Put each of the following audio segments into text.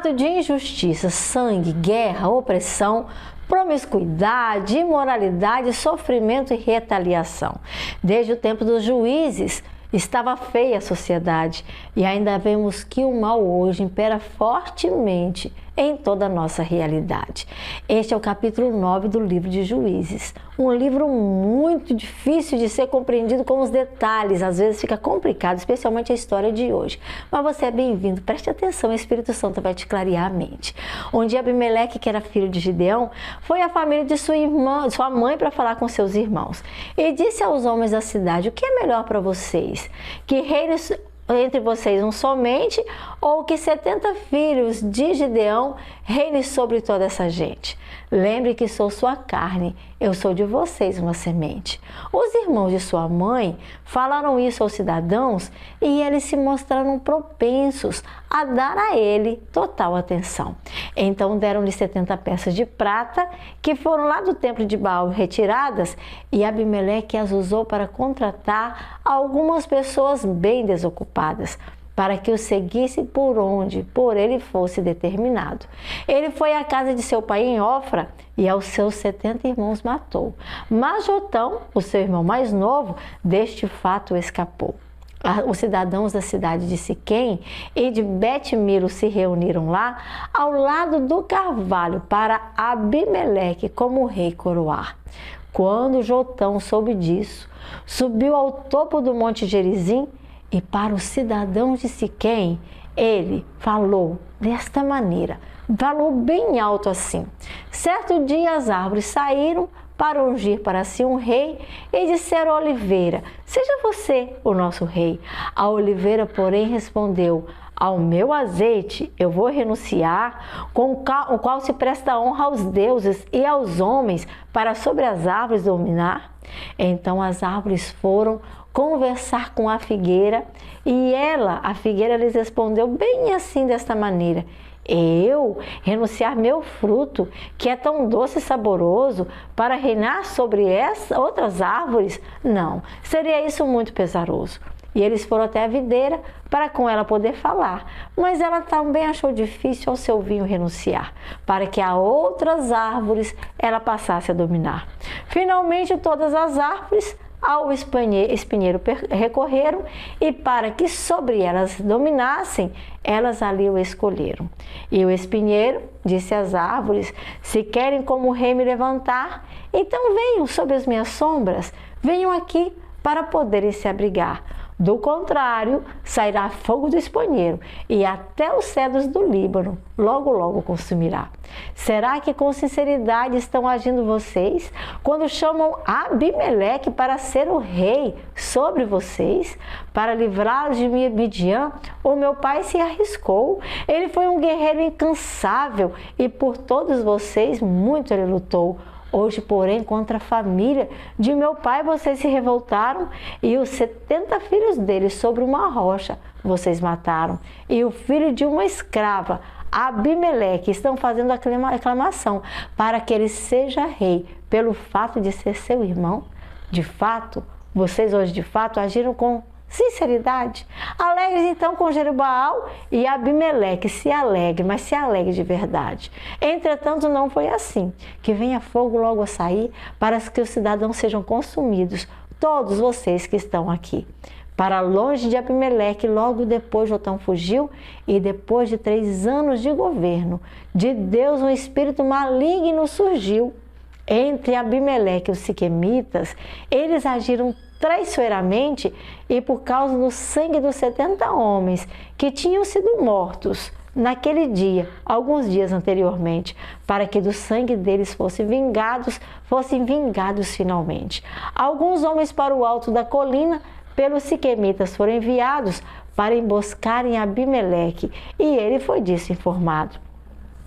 ato de injustiça, sangue, guerra, opressão, promiscuidade, imoralidade, sofrimento e retaliação. Desde o tempo dos juízes, estava feia a sociedade e ainda vemos que o mal hoje impera fortemente em toda a nossa realidade. Este é o capítulo 9 do livro de Juízes, um livro muito difícil de ser compreendido com os detalhes, às vezes fica complicado, especialmente a história de hoje. Mas você é bem-vindo, preste atenção, o Espírito Santo vai te clarear a mente. Um dia Abimeleque, que era filho de Gideão, foi à família de sua mãe para falar com seus irmãos e disse aos homens da cidade: o que é melhor para vocês? Que reine entre vocês um somente, ou que 70 filhos de Gideão reine sobre toda essa gente? Lembre que sou sua carne, eu sou de vocês uma semente. Os irmãos de sua mãe falaram isso aos cidadãos e eles se mostraram propensos a dar a ele total atenção. Então deram-lhe 70 peças de prata que foram lá do templo de Baal retiradas, e Abimeleque as usou para contratar algumas pessoas bem desocupadas, para que o seguisse por onde por ele fosse determinado. Ele foi à casa de seu pai em Ofra e aos seus 70 irmãos matou. Mas Jotão, o seu irmão mais novo, deste fato escapou. Os cidadãos da cidade de Siquém e de Bet-Milo se reuniram lá ao lado do carvalho para Abimeleque como rei coroar. Quando Jotão soube disso, subiu ao topo do monte Gerizim e para os cidadãos de Siquém, ele falou desta maneira, falou bem alto assim: certo dia as árvores saíram para ungir para si um rei e disseram à oliveira: seja você o nosso rei. A oliveira, porém, respondeu: ao meu azeite eu vou renunciar, com o qual se presta honra aos deuses e aos homens, para sobre as árvores dominar. Então as árvores foram conversar com a figueira e a figueira, lhes respondeu bem assim, desta maneira: eu renunciar meu fruto, que é tão doce e saboroso, para reinar sobre outras árvores? Não, seria isso muito pesaroso. E eles foram até a videira para com ela poder falar, mas ela também achou difícil ao seu vinho renunciar, para que a outras árvores ela passasse a dominar. Finalmente todas as árvores ao espinheiro recorreram, e para que sobre elas dominassem, elas ali o escolheram. E o espinheiro disse às árvores: se querem como rei me levantar, então venham sob as minhas sombras, venham aqui para poderem se abrigar. Do contrário, sairá fogo do espinheiro e até os cedros do Líbano logo, logo consumirá. Será que com sinceridade estão agindo vocês quando chamam Abimeleque para ser o rei sobre vocês, para livrá-los de Midian? O meu pai se arriscou, ele foi um guerreiro incansável e por todos vocês muito ele lutou. Hoje, porém, contra a família de meu pai vocês se revoltaram, e os 70 filhos dele sobre uma rocha vocês mataram. E o filho de uma escrava, Abimeleque, estão fazendo aclamação para que ele seja rei, pelo fato de ser seu irmão. De fato, vocês hoje de fato agiram com sinceridade. Alegres então com Jerubaal, e Abimeleque se alegre, mas se alegre de verdade. Entretanto, não foi assim. Que venha fogo logo a sair, para que os cidadãos sejam consumidos, todos vocês que estão aqui. Para longe de Abimeleque, logo depois Jotão fugiu, e depois de 3 anos de governo de Deus, um espírito maligno surgiu entre Abimeleque e os siquemitas. Eles agiram traiçoeiramente, e por causa do sangue dos 70 homens que tinham sido mortos naquele dia, alguns dias anteriormente, para que do sangue deles fossem vingados finalmente. Alguns homens para o alto da colina pelos siquemitas foram enviados para emboscarem Abimeleque, e ele foi disso informado.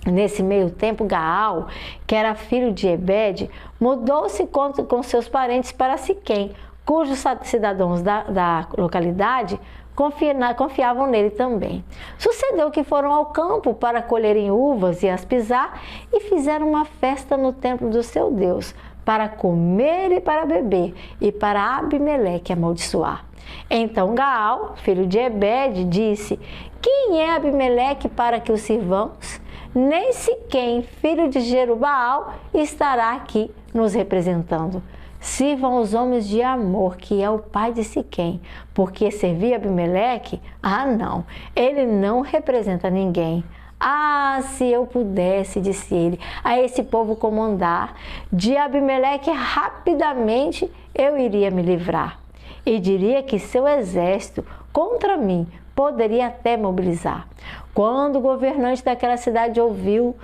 Nesse meio tempo, Gaal, que era filho de Ebed, mudou-se com seus parentes para Siquém, cujos cidadãos da localidade confiavam nele também. Sucedeu que foram ao campo para colherem uvas e as pisar, e fizeram uma festa no templo do seu Deus, para comer e para beber, e para Abimeleque amaldiçoar. Então Gaal, filho de Ebede, disse: quem é Abimeleque para que o sirvamos? Nem Siquém, filho de Jerubaal, estará aqui nos representando. Sirvam os homens de Amor, que é o pai de Siquém, porque servir Abimeleque? Ah, não, ele não representa ninguém. Ah, se eu pudesse, disse ele, a esse povo comandar, de Abimeleque rapidamente eu iria me livrar. E diria que seu exército contra mim poderia até mobilizar. Quando o governante daquela cidade ouviu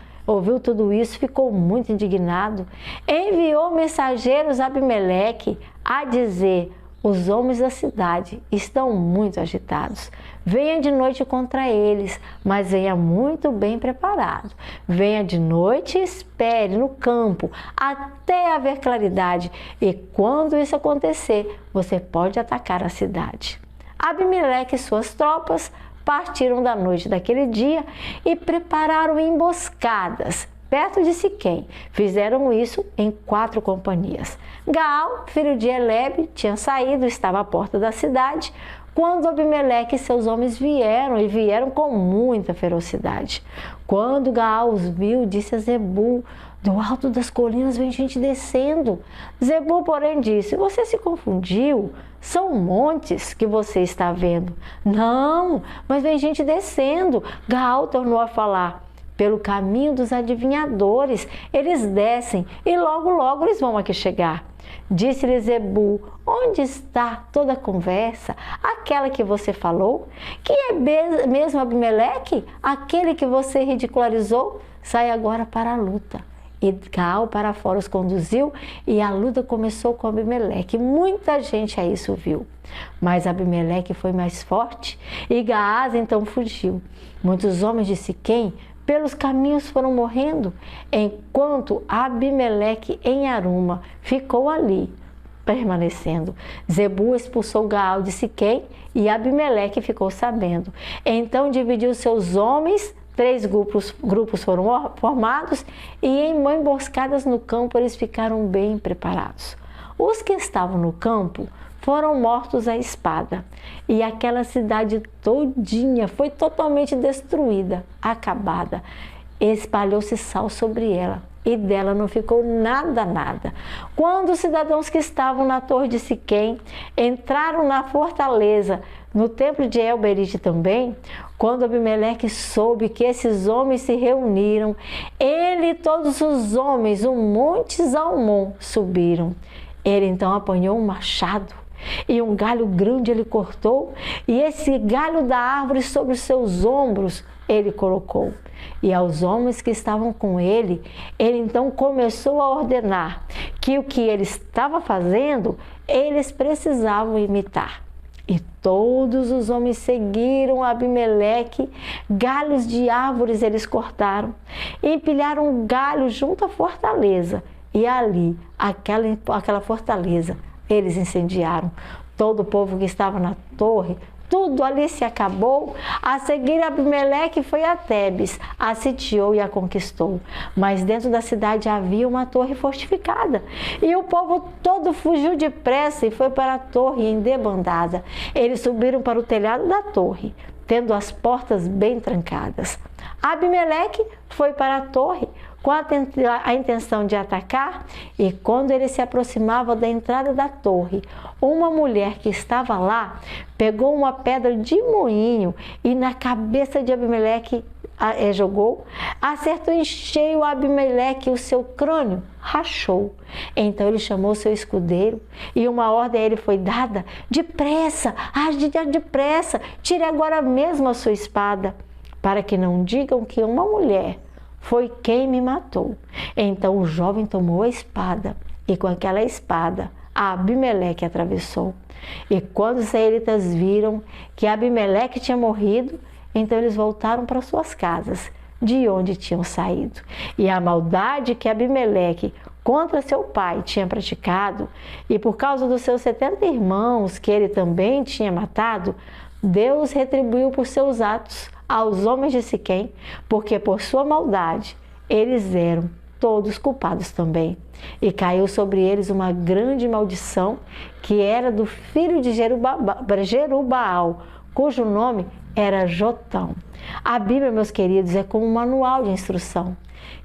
tudo isso, ficou muito indignado. Enviou mensageiros a Abimeleque a dizer: os homens da cidade estão muito agitados. Venha de noite contra eles, mas venha muito bem preparado. Venha de noite e espere no campo até haver claridade. E quando isso acontecer, você pode atacar a cidade. Abimeleque e suas tropas partiram da noite daquele dia e prepararam emboscadas perto de Siquém. Fizeram isso em 4 companhias. Gaal, filho de Elebe, tinha saído, estava à porta da cidade, quando Abimeleque e seus homens vieram com muita ferocidade. Quando Gaal os viu, disse a Zebul: do alto das colinas vem gente descendo. Zebul, porém, disse: você se confundiu, são montes que você está vendo. Não, mas vem gente descendo. Gaal tornou a falar: pelo caminho dos adivinhadores, eles descem e logo eles vão aqui chegar. Disse-lhe Zebul: onde está toda a conversa, aquela que você falou? Que é mesmo Abimeleque, aquele que você ridicularizou? Sai agora para a luta. E Gaal para fora os conduziu, e a luta começou com Abimeleque. Muita gente a isso viu. Mas Abimeleque foi mais forte, e Gaás então fugiu. Muitos homens de Siquém pelos caminhos foram morrendo, enquanto Abimeleque em Aruma ficou ali, permanecendo. Zebul expulsou Gaal de Siquém, e Abimeleque ficou sabendo. Então dividiu seus homens, 3 grupos foram formados, e em emboscadas no campo eles ficaram bem preparados. Os que estavam no campo foram mortos à espada, e aquela cidade todinha foi totalmente destruída, acabada. Espalhou-se sal sobre ela, e dela não ficou nada. Quando os cidadãos que estavam na torre de Siquém entraram na fortaleza, no templo de El-Berite também, quando Abimeleque soube que esses homens se reuniram, ele e todos os homens, o monte Zalmon, subiram. Ele então apanhou um machado e um galho grande ele cortou, e esse galho da árvore sobre os seus ombros ele colocou. E aos homens que estavam com ele então começou a ordenar que o que ele estava fazendo, eles precisavam imitar. E todos os homens seguiram Abimeleque, galhos de árvores eles cortaram, empilharam um galho junto à fortaleza, e ali, aquela fortaleza, eles incendiaram. Todo o povo que estava na torre, tudo ali se acabou. A seguir, Abimeleque foi a Tebes, a sitiou e a conquistou. Mas dentro da cidade havia uma torre fortificada, e o povo todo fugiu depressa e foi para a torre em debandada. Eles subiram para o telhado da torre, tendo as portas bem trancadas. Abimeleque foi para a torre com a intenção de atacar, e quando ele se aproximava da entrada da torre, uma mulher que estava lá pegou uma pedra de moinho e na cabeça de Abimeleque jogou, acertou em cheio Abimeleque, o seu crânio rachou. Então ele chamou seu escudeiro, e uma ordem a ele foi dada: depressa, depressa, tire agora mesmo a sua espada, para que não digam que uma mulher foi quem me matou. Então o jovem tomou a espada, e com aquela espada Abimeleque atravessou. E quando os israelitas viram que Abimeleque tinha morrido, então eles voltaram para suas casas, de onde tinham saído. E a maldade que Abimeleque contra seu pai tinha praticado, e por causa dos seus 70 irmãos que ele também tinha matado, Deus retribuiu por seus atos aos homens de Siquém, porque por sua maldade eles eram todos culpados também. E caiu sobre eles uma grande maldição, que era do filho de Jerubaal, cujo nome era Jotão. A Bíblia, meus queridos, é como um manual de instrução,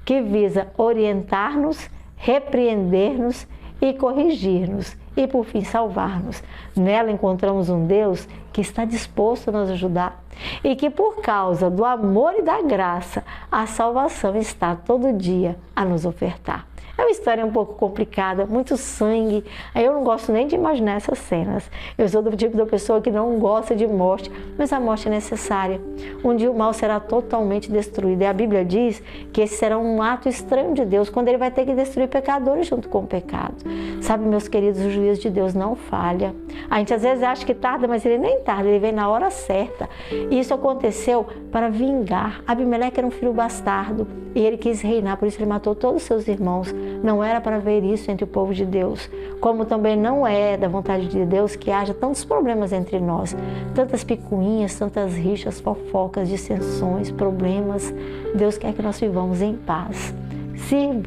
que visa orientar-nos, repreender-nos e corrigir-nos e, por fim, salvar-nos. Nela encontramos um Deus que está disposto a nos ajudar e que, por causa do amor e da graça, a salvação está todo dia a nos ofertar. É uma história um pouco complicada, muito sangue. Eu não gosto nem de imaginar essas cenas. Eu sou do tipo da pessoa que não gosta de morte, mas a morte é necessária. Um dia o mal será totalmente destruído. E a Bíblia diz que esse será um ato estranho de Deus, quando Ele vai ter que destruir pecadores junto com o pecado. Sabe, meus queridos, o juízo de Deus não falha. A gente às vezes acha que tarda, mas Ele nem tarda, Ele vem na hora certa. E isso aconteceu para vingar. Abimeleque era um filho bastardo e ele quis reinar, por isso ele matou todos os seus irmãos. Não era para ver isso entre o povo de Deus, como também não é da vontade de Deus que haja tantos problemas entre nós, tantas picuinhas, tantas rixas, fofocas, dissensões, problemas. Deus quer que nós vivamos em paz.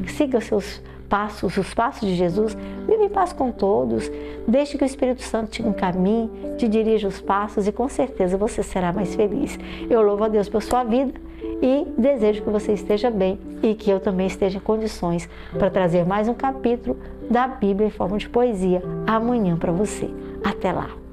Siga seus passos, os passos de Jesus, vive em paz com todos, deixe que o Espírito Santo te encaminhe, te dirija os passos e com certeza você será mais feliz. Eu louvo a Deus por sua vida e desejo que você esteja bem e que eu também esteja em condições para trazer mais um capítulo da Bíblia em forma de poesia amanhã para você. Até lá!